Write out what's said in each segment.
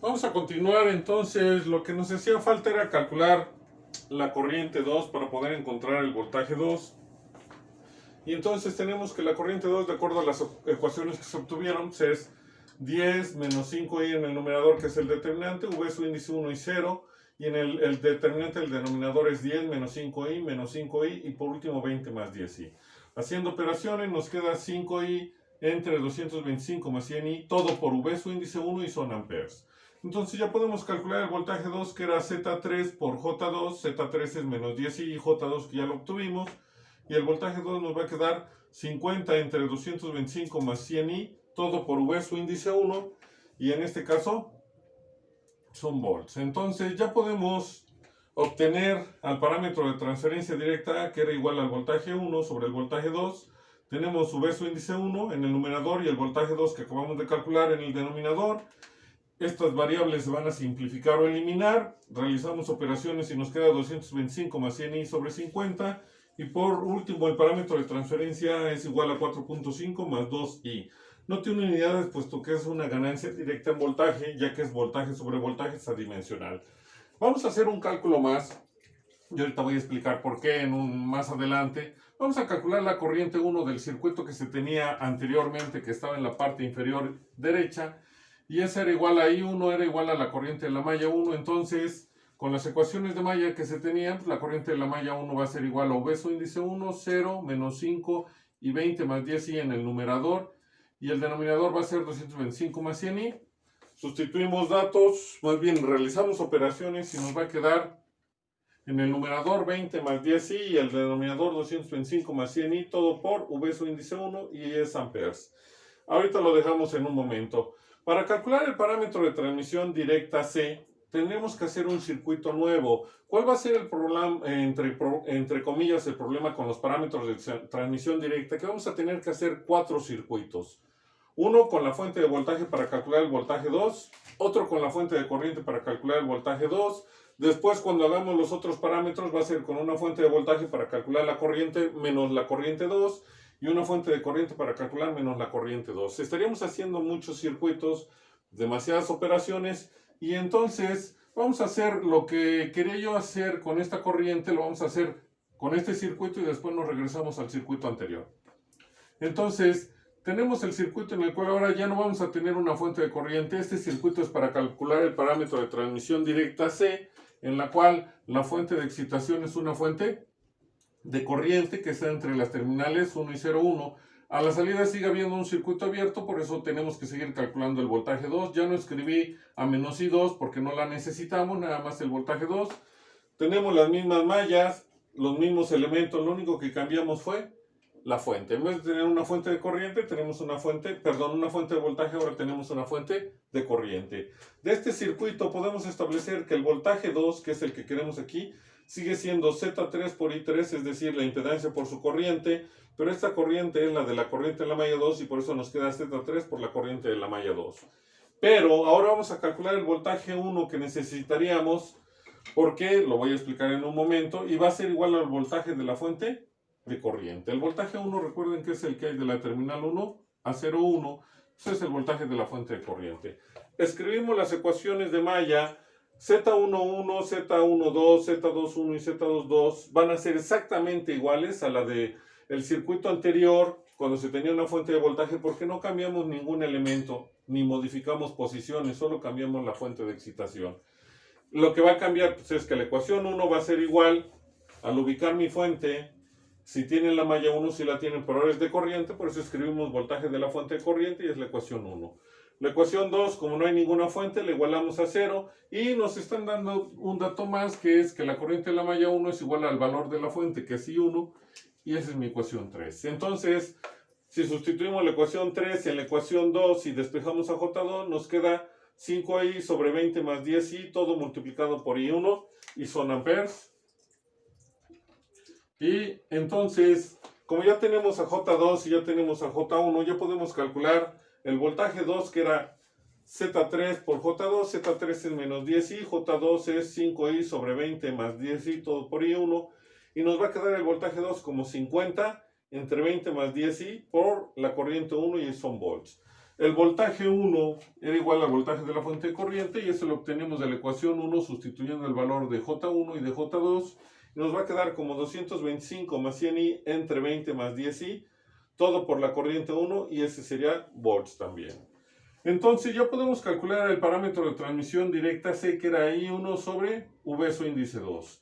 Vamos a continuar entonces. Lo que nos hacía falta era calcular la corriente 2 para poder encontrar el voltaje 2. Y entonces tenemos que la corriente 2, de acuerdo a las ecuaciones que se obtuvieron, pues es 10 menos 5i en el numerador, que es el determinante, v su índice 1 y 0, y en el determinante del denominador es 10 menos 5i y por último 20 más 10i. Haciendo operaciones nos queda 5i entre 225 más 100i, todo por v su índice 1 y son amperes. Entonces ya podemos calcular el voltaje 2, que era Z3 por J2, Z3 es menos 10i y J2 que ya lo obtuvimos, y el voltaje 2 nos va a quedar 50 entre 225 más 100i, todo por V su índice 1, y en este caso son volts. Entonces ya podemos obtener al parámetro de transferencia directa, que era igual al voltaje 1 sobre el voltaje 2. Tenemos V su índice 1 en el numerador y el voltaje 2 que acabamos de calcular en el denominador. Estas variables se van a simplificar o eliminar. Realizamos operaciones y nos queda 225 más 100i sobre 50. Y por último, el parámetro de transferencia es igual a 4.5 más 2i. No tiene unidades puesto que es una ganancia directa en voltaje, ya que es voltaje sobre voltaje, es adimensional. Vamos a hacer un cálculo más. Yo ahorita voy a explicar por qué más adelante. Vamos a calcular la corriente 1 del circuito que se tenía anteriormente, que estaba en la parte inferior derecha. Y esa era igual a I1, era igual a la corriente de la malla 1. Entonces, con las ecuaciones de malla que se tenían, pues la corriente de la malla 1 va a ser igual a V su índice 1, 0, menos 5 y 20 más 10i en el numerador. Y el denominador va a ser 225 más 100i. Sustituimos datos, más bien realizamos operaciones y nos va a quedar en el numerador 20 más 10i y el denominador 225 más 100i, todo por V su índice 1 y es amperes. Ahorita lo dejamos en un momento. Para calcular el parámetro de transmisión directa C, tendremos que hacer un circuito nuevo. ¿Cuál va a ser el problema, entre comillas, el problema con los parámetros de transmisión directa? Que vamos a tener que hacer 4 circuitos. Uno con la fuente de voltaje para calcular el voltaje 2, otro con la fuente de corriente para calcular el voltaje 2. Después, cuando hagamos los otros parámetros, va a ser con una fuente de voltaje para calcular la corriente menos la corriente 2 y una fuente de corriente para calcular menos la corriente 2. Estaríamos haciendo muchos circuitos, demasiadas operaciones, y entonces vamos a hacer lo que quería yo hacer con esta corriente, lo vamos a hacer con este circuito y después nos regresamos al circuito anterior. Entonces, tenemos el circuito en el cual ahora ya no vamos a tener una fuente de corriente. Este circuito es para calcular el parámetro de transmisión directa C, en la cual la fuente de excitación es una fuente de corriente que está entre las terminales 1 y 0,1. A la salida sigue habiendo un circuito abierto, por eso tenemos que seguir calculando el voltaje 2. Ya no escribí a menos I2 porque no la necesitamos, nada más el voltaje 2. Tenemos las mismas mallas, los mismos elementos, lo único que cambiamos fue la fuente. En vez de tener una fuente de corriente, tenemos una fuente de voltaje, ahora tenemos una fuente de corriente. De este circuito podemos establecer que el voltaje 2, que es el que queremos aquí, sigue siendo Z3 por I3, es decir, la impedancia por su corriente, pero esta corriente es la de la corriente de la malla 2 y por eso nos queda Z3 por la corriente de la malla 2. Pero ahora vamos a calcular el voltaje 1 que necesitaríamos, porque lo voy a explicar en un momento, y va a ser igual al voltaje de la fuente de corriente. El voltaje 1, recuerden que es el que hay de la terminal 1 a 0,1, ese es el voltaje de la fuente de corriente. Escribimos las ecuaciones de malla. Z11, Z12, Z21 y Z22 van a ser exactamente iguales a la del circuito anterior cuando se tenía una fuente de voltaje, porque no cambiamos ningún elemento ni modificamos posiciones, solo cambiamos la fuente de excitación. Lo que va a cambiar pues, es que la ecuación 1 va a ser igual al ubicar mi fuente. Si tienen la malla 1, si la tienen, pero ahora es de corriente, por eso escribimos voltaje de la fuente de corriente y es la ecuación 1. La ecuación 2, como no hay ninguna fuente, le igualamos a 0 y nos están dando un dato más, que es que la corriente de la malla 1 es igual al valor de la fuente, que es I1, y esa es mi ecuación 3. Entonces, si sustituimos la ecuación 3 en la ecuación 2 y despejamos a J2, nos queda 5i sobre 20 más 10i, todo multiplicado por I1, y son amperes. Y entonces, como ya tenemos a J2 y ya tenemos a J1, ya podemos calcular el voltaje 2, que era Z3 por J2. Z3 es menos 10i, J2 es 5i sobre 20 más 10i, todo por I1. Y nos va a quedar el voltaje 2 como 50 entre 20 más 10i por la corriente 1 y son volts. El voltaje 1 era igual al voltaje de la fuente de corriente y eso lo obtenemos de la ecuación 1 sustituyendo el valor de J1 y de J2. Y nos va a quedar como 225 más 100i entre 20 más 10i, todo por la corriente 1 y ese sería volts también. Entonces ya podemos calcular el parámetro de transmisión directa C, que era I1 sobre V su índice 2.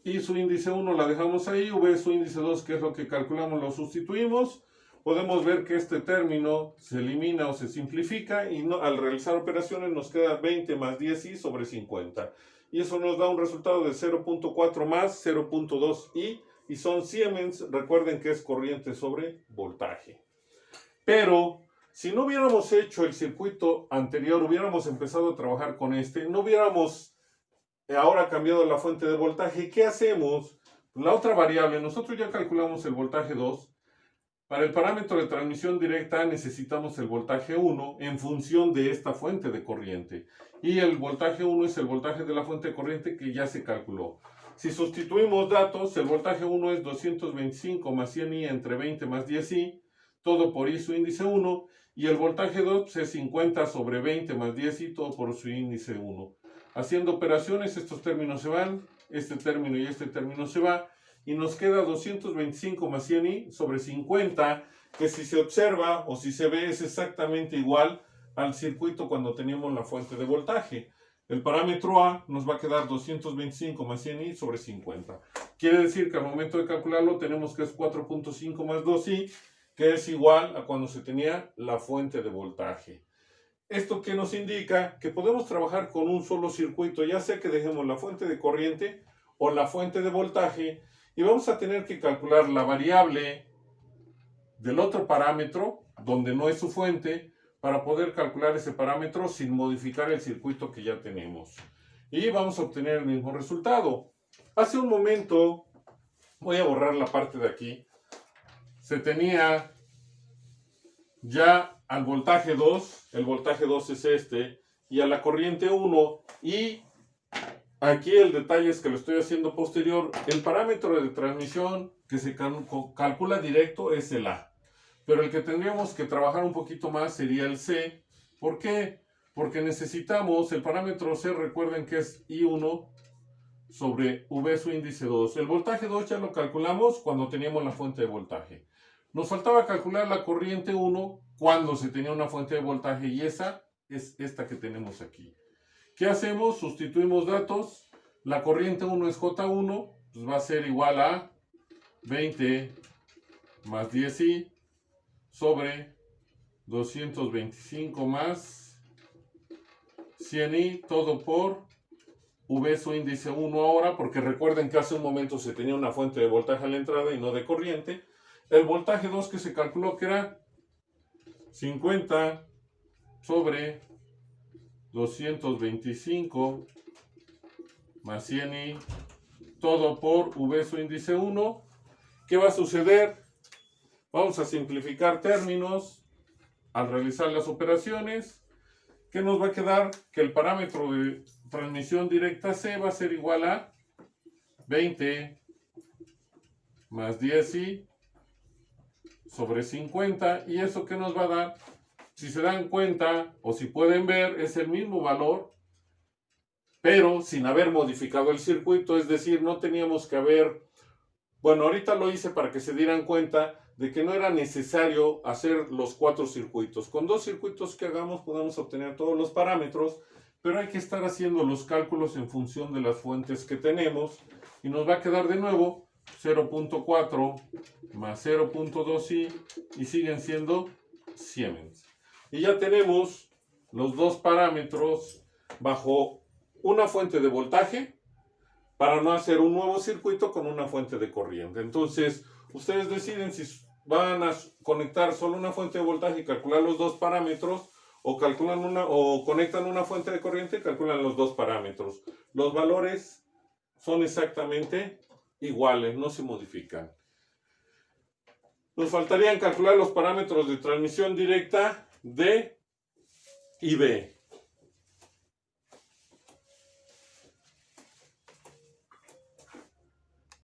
Y su índice 1 la dejamos ahí, V su índice 2, que es lo que calculamos, lo sustituimos. Podemos ver que este término se elimina o se simplifica y al realizar operaciones nos queda 20 más 10i sobre 50. Y eso nos da un resultado de 0.4 más 0.2i y son Siemens. Recuerden que es corriente sobre voltaje. Pero si no hubiéramos hecho el circuito anterior, hubiéramos empezado a trabajar con este, no hubiéramos ahora cambiado la fuente de voltaje, ¿qué hacemos? La otra variable, nosotros ya calculamos el voltaje 2. Para el parámetro de transmisión directa necesitamos el voltaje 1 en función de esta fuente de corriente. Y el voltaje 1 es el voltaje de la fuente de corriente que ya se calculó. Si sustituimos datos, el voltaje 1 es 225 más 100i entre 20 más 10i, todo por I su índice 1. Y el voltaje 2 es 50 sobre 20 más 10i, todo por su índice 1. Haciendo operaciones, estos términos se van, este término y este término se va. Y nos queda 225 más 100i sobre 50, que si se observa o si se ve es exactamente igual al circuito cuando teníamos la fuente de voltaje. El parámetro A nos va a quedar 225 más 100i sobre 50. Quiere decir que al momento de calcularlo tenemos que es 4.5 más 2i, que es igual a cuando se tenía la fuente de voltaje. Esto que nos indica que podemos trabajar con un solo circuito, ya sea que dejemos la fuente de corriente o la fuente de voltaje, y vamos a tener que calcular la variable del otro parámetro, donde no es su fuente, para poder calcular ese parámetro sin modificar el circuito que ya tenemos. Y vamos a obtener el mismo resultado. Hace un momento, voy a borrar la parte de aquí, se tenía ya al voltaje 2, el voltaje 2 es este, y a la corriente 1, y aquí el detalle es que lo estoy haciendo posterior. El parámetro de transmisión que se calcula directo es el A. Pero el que tendríamos que trabajar un poquito más sería el C. ¿Por qué? Porque necesitamos el parámetro C, recuerden que es I1 sobre V su índice 2. El voltaje 2 ya lo calculamos cuando teníamos la fuente de voltaje. Nos faltaba calcular la corriente 1 cuando se tenía una fuente de voltaje y esa es esta que tenemos aquí. ¿Qué hacemos? Sustituimos datos. La corriente 1 es J1, pues va a ser igual a 20 más 10i sobre 225 más 100i, todo por V su índice 1 ahora, porque recuerden que hace un momento se tenía una fuente de voltaje a la entrada y no de corriente. El voltaje 2 que se calculó que era 50 sobre 225 más 100i, todo por V su índice 1. ¿Qué va a suceder? Vamos a simplificar términos al realizar las operaciones. ¿Qué nos va a quedar? Que el parámetro de transmisión directa C va a ser igual a 20 más 10i sobre 50. ¿Y eso qué nos va a dar? Si se dan cuenta o si pueden ver, es el mismo valor, pero sin haber modificado el circuito. Es decir, no teníamos que haber... Bueno, ahorita lo hice para que se dieran cuenta de que no era necesario hacer los 4 circuitos. Con 2 circuitos que hagamos podemos obtener todos los parámetros, pero hay que estar haciendo los cálculos en función de las fuentes que tenemos. Y nos va a quedar de nuevo 0.4 más 0.2i y siguen siendo Siemens. Y ya tenemos los 2 parámetros bajo una fuente de voltaje para no hacer un nuevo circuito con una fuente de corriente. Entonces, ustedes deciden si van a conectar solo una fuente de voltaje y calcular los 2 parámetros, o conectan una fuente de corriente y calculan los 2 parámetros. Los valores son exactamente iguales, no se modifican. Nos faltarían calcular los parámetros de transmisión directa D y B.